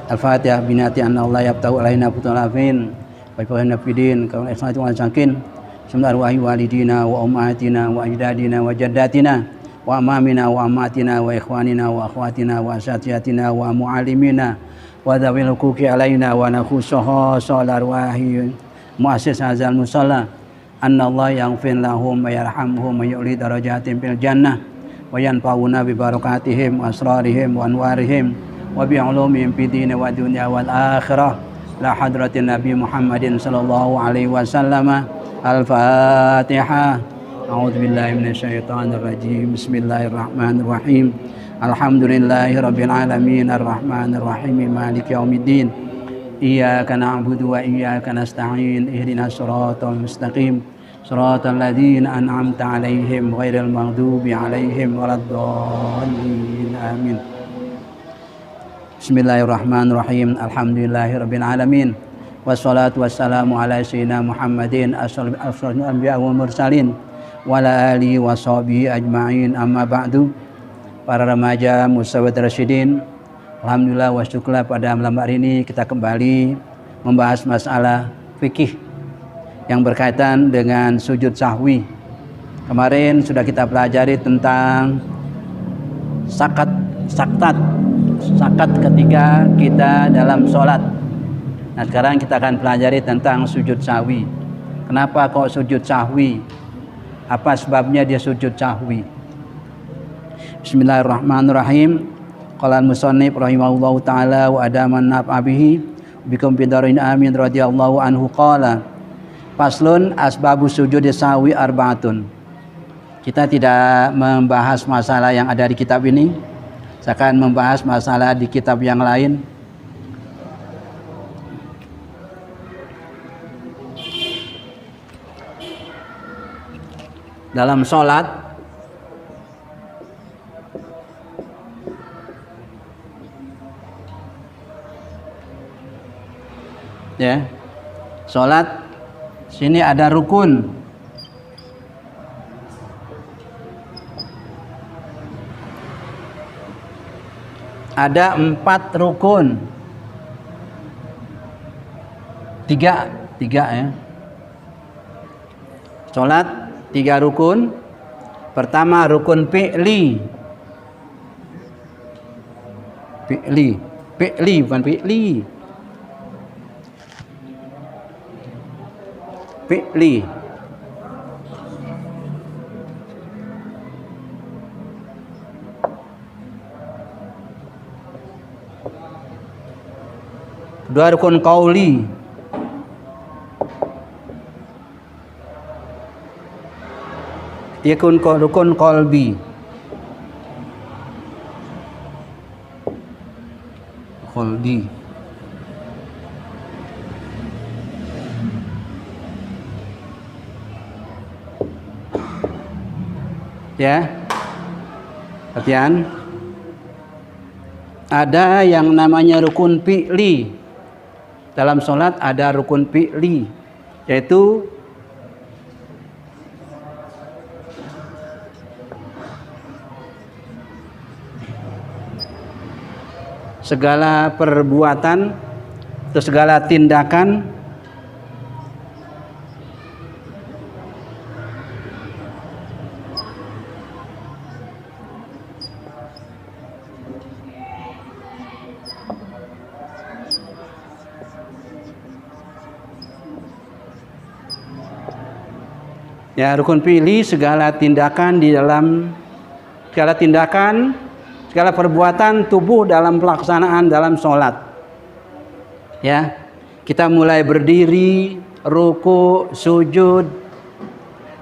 Al-Fatihah binati anna Allah yabtahu alaina putul afin wa ifahina fidin kawal isnatu wa sakin semnar wahi walidina wa ummatina wa ajdadina wa jaddatina wa amamina wa amatina wa ikhwanina wa akhwatina wa asatiyatina wa mu'alimina wa dhawil hukuki alaina wa nakhusuha salar wahi muassis hazal musalla anna Allah yaghfir lahum wa yarhamhum wa yu'li darajatin fil jannah wa yanfa'una bi barakatihim wa asrarihim wa anwarihim wa bi ulumihim fid din wa dunya wal akhirah la hadratin nabi Muhammadin sallallahu alaihi wasallam. Al-Fatihah. A'udzu billahi minasyaitonir rajim. Bismillahirrahmanirrahim. Alhamdulillahirabbil alamin arrahmanir rahim maliki yaumiddin. Iyyaka na'budu wa iyyaka nasta'in. Ihdinas siratal mustaqim. Siratal ladzina an'amta 'alaihim ghairil maghdubi 'alaihim waladdallin. Amin. Bismillahirrahmanirrahim. Alhamdulillahirabbil alamin. Wassalatu wassalamu ala sayyidina Muhammadin asyrafil anbiya wal mursalin wa ala alihi washabihi ajmain. Amma ba'du. Para remaja musawwid rasyidin, alhamdulillah wa syukurlah pada malam hari ini kita kembali membahas masalah fikih yang berkaitan dengan sujud sahwi. Kemarin sudah kita pelajari tentang sakat ketika kita dalam sholat. Nah sekarang kita akan pelajari tentang sujud sahwi. Kenapa kok sujud sahwi? Apa sebabnya dia sujud sahwi? Bismillahirrahmanirrahim. Qala al-musannif rahimahullahu ta'ala wa adaman naf'a bihi bikum bidarin amin radhiyallahu anhu qala faslun asbabu sujud sahwi arba'atun. Kita tidak membahas masalah yang ada di kitab ini. Saya akan membahas masalah di kitab yang lain. Dalam sholat ya, sholat sini ada rukun. Ada 4 rukun. Tiga ya. Sholat 3 rukun. Pertama rukun fi'li. Fi'li bukan fi'li. Fi'li. Kedua rukun qauli. Yakun rukun qalbi. Qalbi. Ya. Perhatian. Ada yang namanya rukun fi'li. Dalam sholat ada rukun fi'li, yaitu segala perbuatan atau segala tindakan ya, rukun fi'li segala tindakan di dalam segala perbuatan tubuh dalam pelaksanaan dalam sholat. Ya, kita mulai berdiri, ruku, sujud,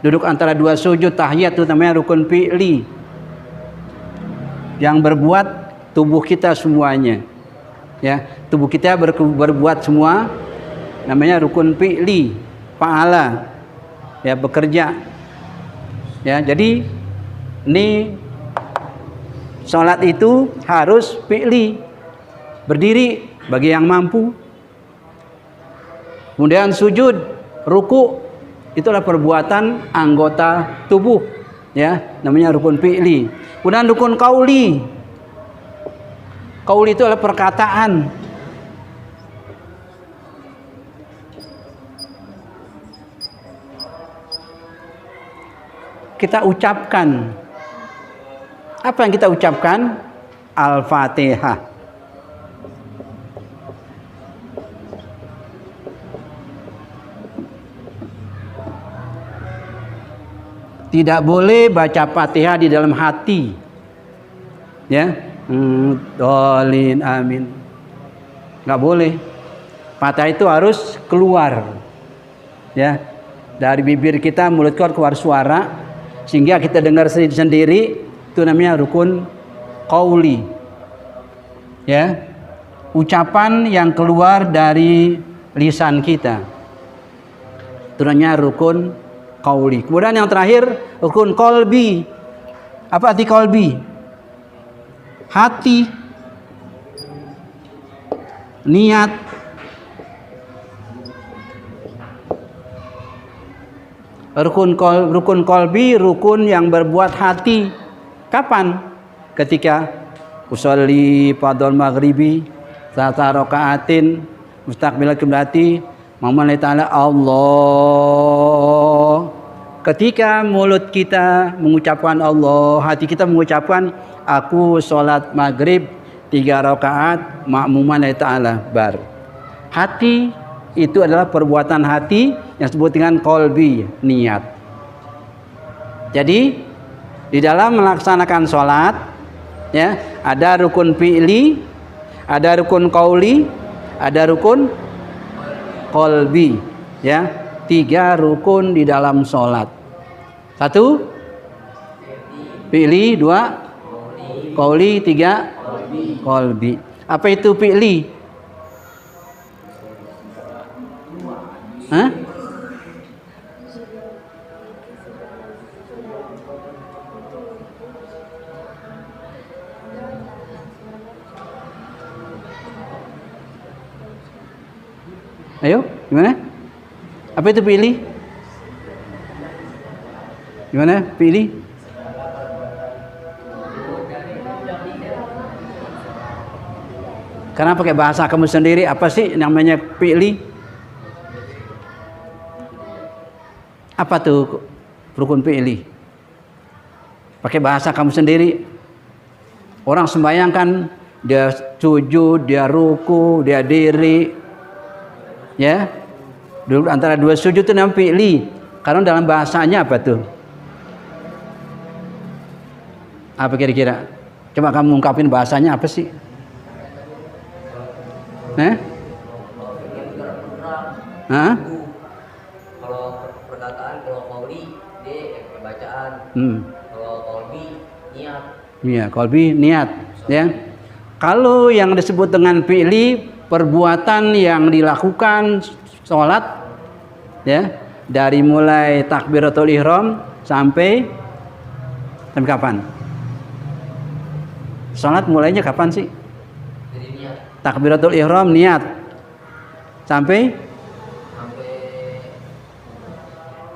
duduk antara 2 sujud, tahiyat, itu namanya rukun fi'li. Yang berbuat tubuh kita semuanya. Ya, tubuh kita berbuat semua, namanya rukun fi'li, fa'ala. Ya, bekerja. Ya, jadi ini sholat itu harus fi'li, berdiri bagi yang mampu. Kemudian sujud, ruku, itulah perbuatan anggota tubuh, ya, namanya rukun fi'li. Kemudian rukun qauli. Qauli itu adalah perkataan, kita ucapkan. Apa yang kita ucapkan? Al-Fatihah. Tidak boleh baca Fatihah di dalam hati. Ya. Dolin amin. Nggak boleh. Fatihah itu harus keluar. Ya. Dari bibir kita, mulut keluar suara sehingga kita dengar sendiri. Itu namanya rukun qauli. Ya. Ucapan yang keluar dari lisan kita. Itu namanya rukun qauli. Kemudian yang terakhir rukun qalbi. Apa arti qalbi? Hati, niat. Rukun qalbi, rukun yang berbuat hati. Kapan? Ketika usolli fardhul maghribi salasa rakaatin mustaqbilal qiblati Muhammad ta'ala Allah. Ketika mulut kita mengucapkan Allah, hati kita mengucapkan aku sholat maghrib 3 rakaat makmuman ta'ala bar. Hati itu adalah perbuatan hati yang disebut dengan qalbi, niat. Jadi di dalam melaksanakan sholat, ya, ada rukun fi'li, ada rukun qauli, ada rukun qalbi, ya, 3 rukun di dalam sholat. 1 fi'li, 2 qauli, 3 qalbi. Apa itu fi'li? Hah? Ayo, gimana? Apa itu fi'li? Gimana fi'li? Karena pakai bahasa kamu sendiri, apa sih namanya fi'li? Apa tuh rukun fi'li? Pakai bahasa kamu sendiri. Orang sembahyang kan dia sujud, dia ruku, dia diri. Ya. Dulu antara 2 sujud itu namanya fi'li. Karena dalam bahasanya apa tuh? Apa kira-kira? Coba kamu ungkapin bahasanya apa sih? Hah? Kalau perkataan, kalau qauli dia bacaan. Kalau qalbi niat. Iya, qalbi niat, ya. Kalau yang disebut dengan fi'li, perbuatan yang dilakukan sholat, ya, dari mulai takbiratul ihram sampai kapan? Sholat mulainya kapan sih? Jadi niat. Takbiratul ihram niat sampai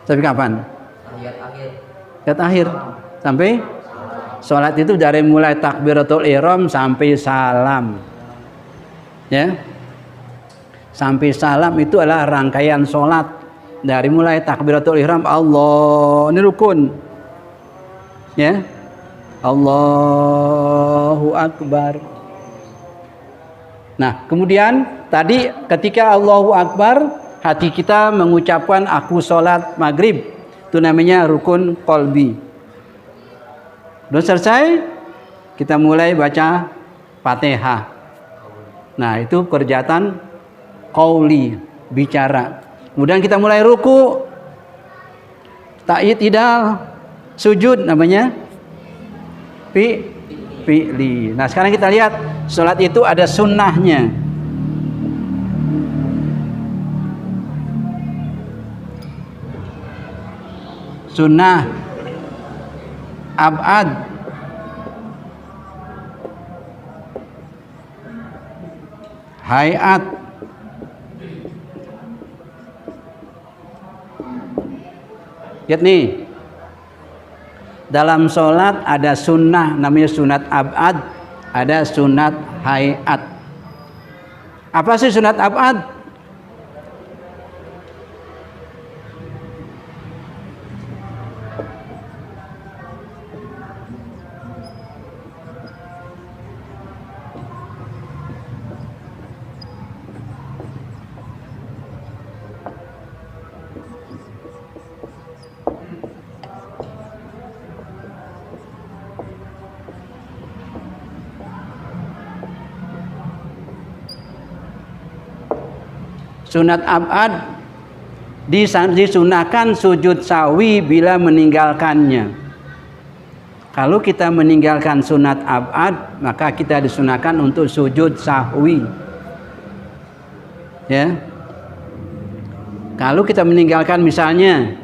kapan? Ayat akhir. Sampai sholat itu dari mulai takbiratul ihram sampai salam. Ya. Sampai salam itu adalah rangkaian sholat. Dari mulai takbiratul ihram Allah, ini rukun. Ya. Allahu Akbar. Nah, kemudian tadi ketika Allahu Akbar, hati kita mengucapkan aku sholat maghrib. Itu namanya rukun qalbi. Sudah selesai, kita mulai baca Fatihah. Nah, itu perjalanan qauli, bicara. Kemudian kita mulai ruku, ta'idal, sujud, namanya fi'li. Nah, sekarang kita lihat sholat itu ada sunnahnya. Sunnah ab'ad, hayat, lihat nih, dalam sholat ada sunnah namanya sunat ab'ad, ada sunat hayat. Apa sih sunat ab'ad? Sunat abad disunahkan sujud sahwi bila meninggalkannya. Kalau kita meninggalkan sunat abad, maka kita disunahkan untuk sujud sahwi. Ya. Kalau kita meninggalkan, misalnya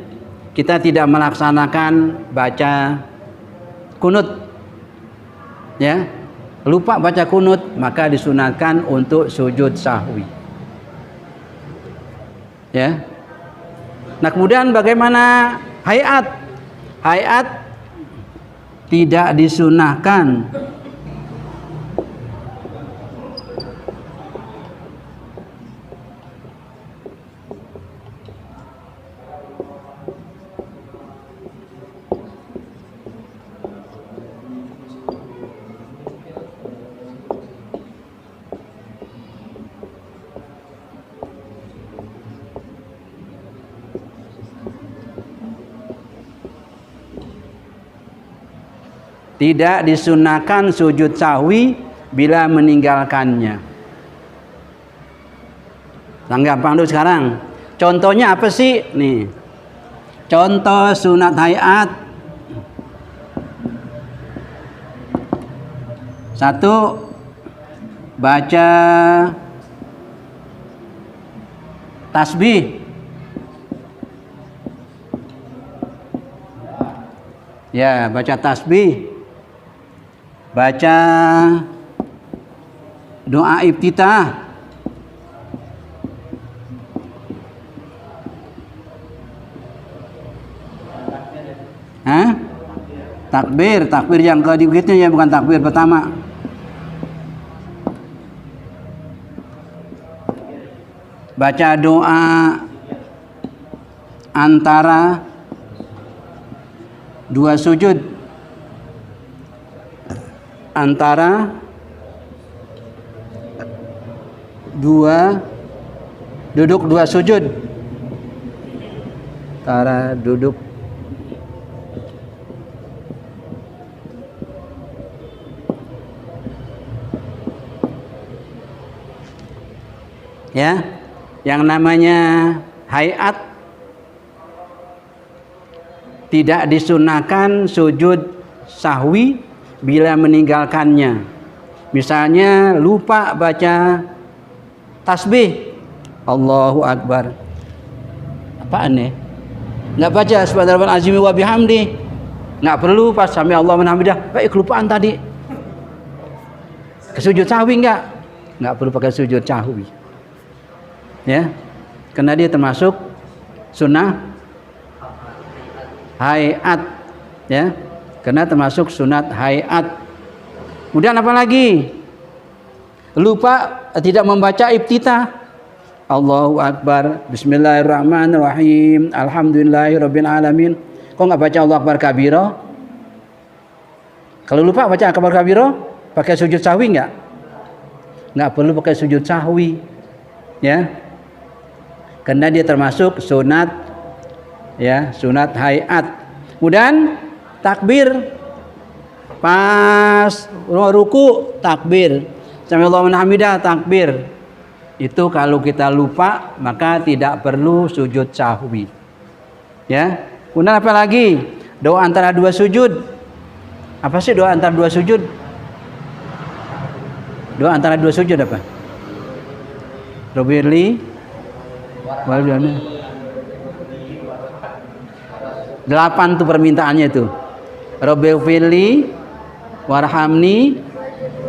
kita tidak melaksanakan baca kunut, ya, lupa baca kunut, maka disunahkan untuk sujud sahwi. Ya. Nah, kemudian bagaimana hayat? Hayat tidak disunahkan. Tidak disunahkan sujud sahwi bila meninggalkannya. Gampang dulu sekarang. Contohnya apa sih? Nih. Contoh sunat hayat. 1. Baca tasbih. Ya, baca tasbih. Baca doa iftitah. Takbir yang kedua ya, bukan takbir pertama. Baca doa antara dua sujud. Antara duduk dua sujud. Antara duduk ya, yang namanya hayat tidak disunahkan sujud sahwi bila meninggalkannya. Misalnya lupa baca tasbih, Allahu Akbar, apaan nih? Nggak baca subhanallahil azim wa bihamdi, nggak perlu pas sami Allah menhamidah, kelupaan tadi. Sujud sahwi nggak perlu pakai sujud sahwi, ya, karena dia termasuk sunnah hayat, ya. Karena termasuk sunat hayat. Kemudian apa lagi? Lupa tidak membaca iftitah. Allahu Akbar, Bismillahirrahmanirrahim, Alhamdulillahirabbil alamin. Kok nggak baca Allahu Akbar kabira? Kalau lupa baca Akbar kabira, pakai sujud sahwi nggak perlu pakai sujud sahwi, ya. Karena dia termasuk sunat, ya, sunat hayat. Kemudian takbir pas ruku, takbir sami Allahu liman hamidah, takbir. Itu kalau kita lupa maka tidak perlu sujud sahwi, ya. Kemudian apa lagi? Doa antara dua sujud. Apa sih doa antara dua sujud? Doa antara dua sujud apa? Robirli walana 8 tuh permintaannya itu. Rabbighfirli warhamni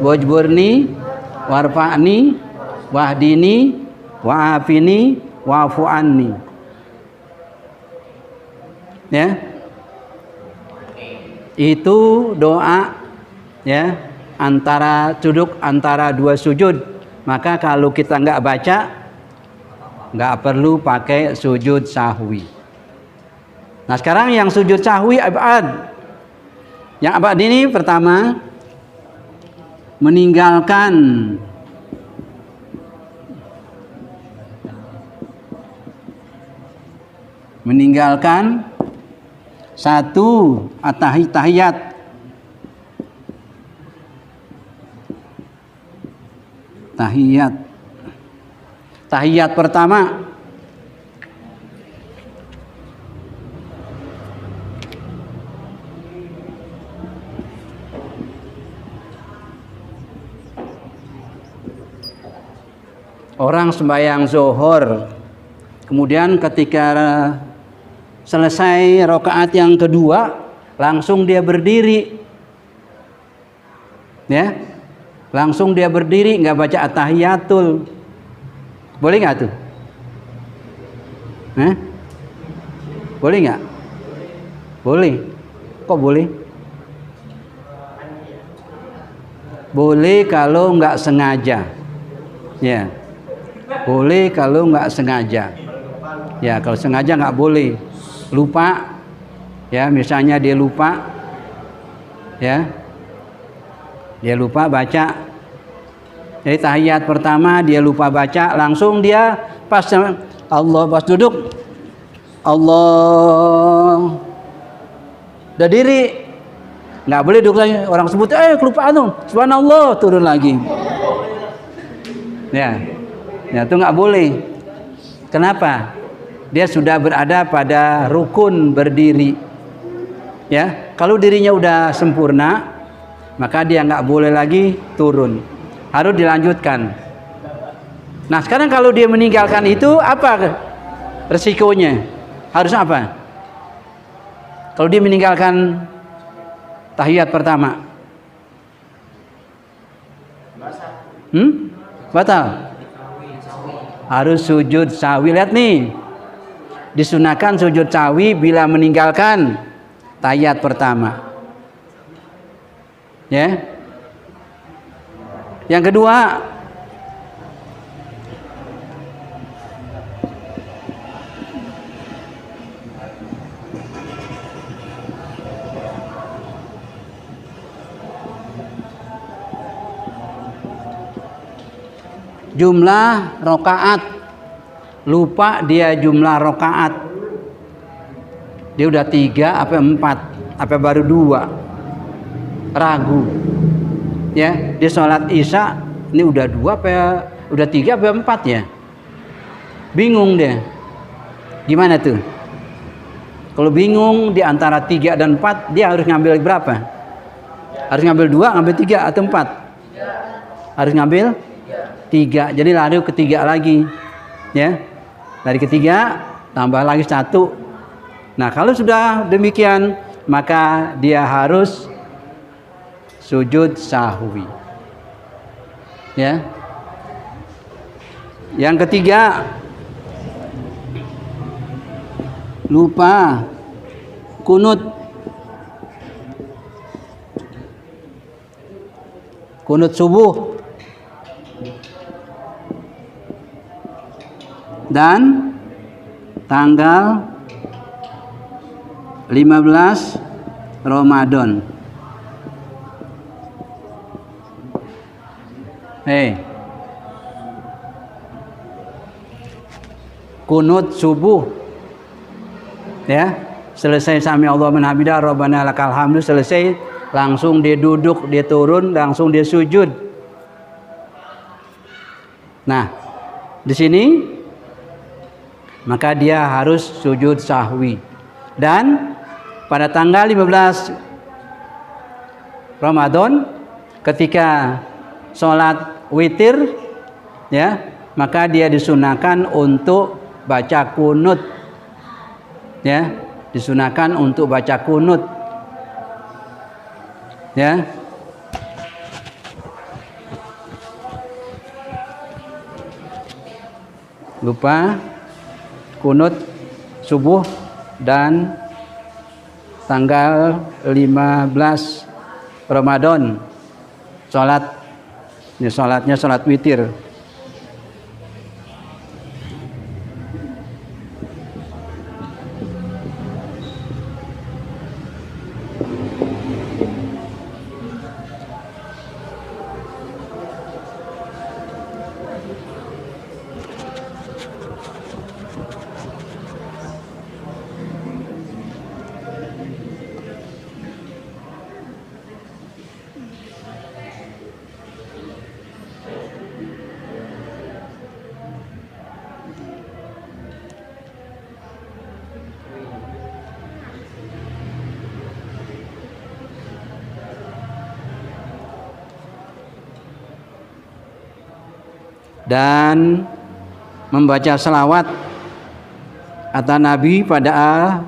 wajburni warfa'ni wahdini wa'afini wa'fu anni. Ya. Itu doa, ya, duduk antara dua sujud. Maka kalau kita nggak baca, nggak perlu pakai sujud sahwi. Nah, sekarang yang sujud sahwi abad. Yang abad ini pertama meninggalkan satu tahiyat. tahiyat pertama. Orang sembahyang zuhur, kemudian ketika selesai rakaat yang kedua, langsung dia berdiri, ya, langsung dia berdiri, nggak baca at-tahiyatul, boleh nggak tuh? Boleh nggak? Boleh. Kok boleh? Boleh kalau nggak sengaja, ya. Boleh kalau nggak sengaja. Ya, kalau sengaja nggak boleh. Lupa, ya, misalnya dia lupa, ya, dia lupa baca. Jadi tahiyat pertama dia lupa baca, langsung dia pas Allah pas duduk, Allah udah diri, nggak boleh duduk lagi. Orang sebut, kelupaan tuh, subhanallah, turun lagi. Ya, itu nggak boleh. Kenapa? Dia sudah berada pada rukun berdiri. Ya, kalau dirinya udah sempurna, maka dia nggak boleh lagi turun, harus dilanjutkan. Nah, sekarang kalau dia meninggalkan itu, apa resikonya? Harus apa? Kalau dia meninggalkan tahiyat pertama, batal. Harus sujud sahwi. Lihat nih, disunahkan sujud sahwi bila meninggalkan tahiyat pertama. Ya. Yang kedua, jumlah rokaat, lupa dia jumlah rokaat, dia udah 3 apa 4 apa baru 2, ragu, ya, dia sholat isya ini udah 2 apa udah 3 apa 4 ya, bingung dia, gimana tuh? Kalau bingung di antara 3 dan 4, dia harus ngambil berapa? Harus ngambil 2, ngambil 3 atau 4? Harus ngambil 3, jadi lari ke 3 lagi, ya, dari ketiga tambah lagi 1. Nah, kalau sudah demikian, maka dia harus sujud sahwi, ya. Yang ketiga, lupa kunut subuh dan tanggal 15 Ramadan. Kunut subuh, ya, selesai sami Allah man hamidah rabbana lakal hamdu, selesai langsung dia duduk, dia turun, langsung dia sujud. Nah, di sini maka dia harus sujud sahwi. Dan pada tanggal 15 Ramadan ketika sholat witir, ya, maka dia disunahkan untuk baca kunut, ya, disunahkan untuk baca kunut, ya. Lupa kunut subuh dan tanggal 15 Ramadan sholat, ini sholatnya sholat witir. dan membaca selawat atas Nabi pada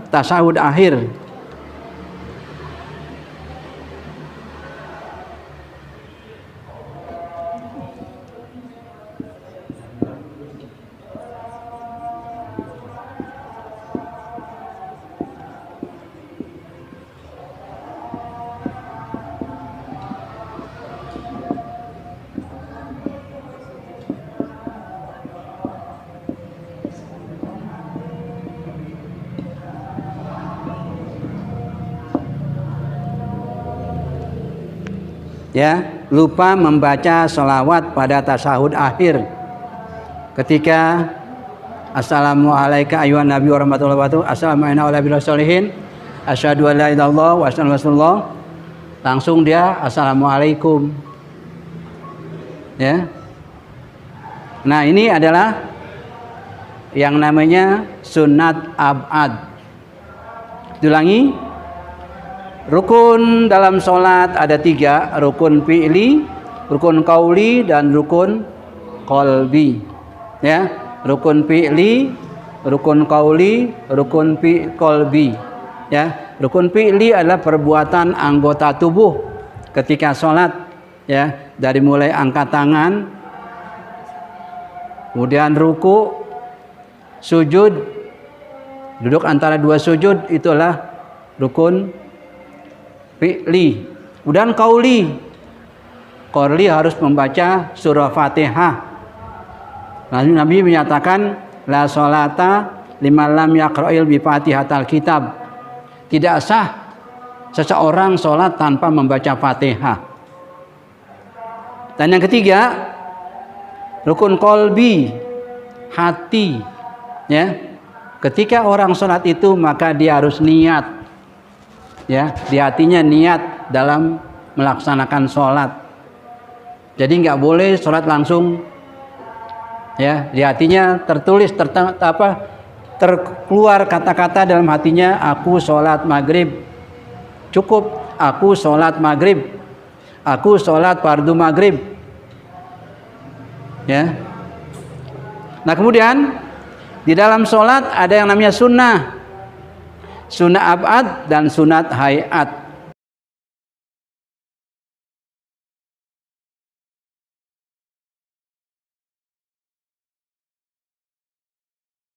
tasyahud akhir. Ya, lupa membaca sholawat pada tasyahud akhir ketika assalamualaikum ayuhan nabi warahmatullahi wabarakatuh, assalamualaikum warahmatullahi wabarakatuh, asyhadu an la ilaha illallah wa asyhadu anna rasulullah, langsung dia assalamualaikum. Ya, nah ini adalah yang namanya sunat ab'ad. Diulangi, rukun dalam sholat ada 3, rukun fi'li, rukun qauli, dan rukun qalbi. Ya, rukun fi'li, rukun qauli, rukun qalbi. Ya, rukun fi'li adalah perbuatan anggota tubuh ketika sholat. Ya, dari mulai angkat tangan, kemudian ruku, sujud, duduk antara 2 sujud, itulah rukun fi'li. Kemudian qauli harus membaca surah Fatihah. Lalu Nabi menyatakan la sholata liman lam yaqra'il bi Fatihatil kitab. Tidak sah seseorang sholat tanpa membaca Fatihah. Dan yang ketiga, rukun qalbi, hati. Ya, ketika orang sholat itu maka dia harus niat. Ya, di hatinya niat dalam melaksanakan sholat. Jadi nggak boleh sholat langsung. Ya, di hatinya tertulis terkeluar kata-kata dalam hatinya, aku sholat maghrib. Cukup, aku sholat maghrib. Aku sholat fardu maghrib. Ya. Nah kemudian di dalam sholat ada yang namanya sunnah. Sunnah ab'ad dan sunat hayat.